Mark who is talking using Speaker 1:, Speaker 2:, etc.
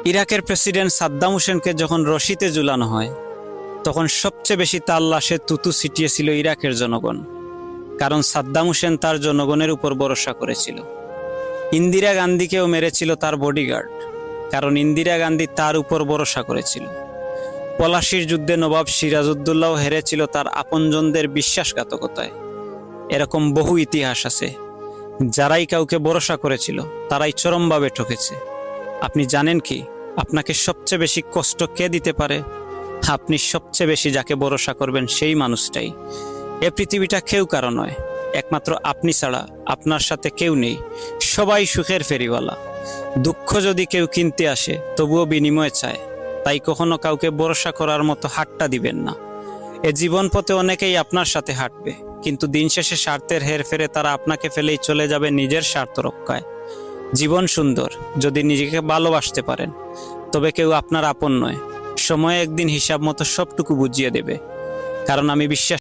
Speaker 1: ইরাকের প্রেসিডেন্ট সাদ্দাম হোসেনকে যখন রশিতে ঝুলানো হয় তখন সবচেয়ে বেশি তার লাশে তুতু ছিটিয়েছিল ইরাকের জনগণ। কারণ সাদ্দাম হোসেন তার জনগণের উপর ভরসা করেছিল। ইন্দিরা গান্ধীকেও মেরেছিল তার বডিগার্ড, কারণ ইন্দিরা গান্ধী তার উপর ভরসা করেছিল। পলাশির যুদ্ধে নবাব সিরাজউদ্দৌলাও হেরেছিল তার আপনজনদের বিশ্বাসঘাতকতায়। এরকম বহু ইতিহাস আছে। যারাই কাউকে ভরসা করেছিল তারাই চরমভাবে ঠকেছে। আপনি জানেন কি আপনাকে সবচেয়ে বেশি কষ্ট কে দিতে পারে? আপনি সবচেয়ে বেশি যাকে ভরসা করবেন সেই মানুষটাই। এ পৃথিবীটা কেউ কারো নয়, একমাত্র আপনি ছাড়া আপনার সাথে কেউ নেই। সবাই সুখের ফেরিওয়ালা। দুঃখ যদি কেউ কিনতে আসে তবুও বিনিময় চায়। তাই কখনো কাউকে ভরসা করার মতো হাতটা দিবেন না। এ জীবন পথে অনেকেই আপনার সাথে হাঁটবে, কিন্তু দিন শেষে স্বার্থের হেরফেরে তারা আপনাকে ফেলেই চলে যাবে নিজের স্বার্থ রক্ষায়। জীবন সুন্দর যদি নিজেকে ভালোবাসতে পারেন, তবে কেউ আপনার আপন নয়। সময় একদিন হিসাব মতো সবটুকু বুঝিয়ে দেবে। কারণ আমি বিশ্বাস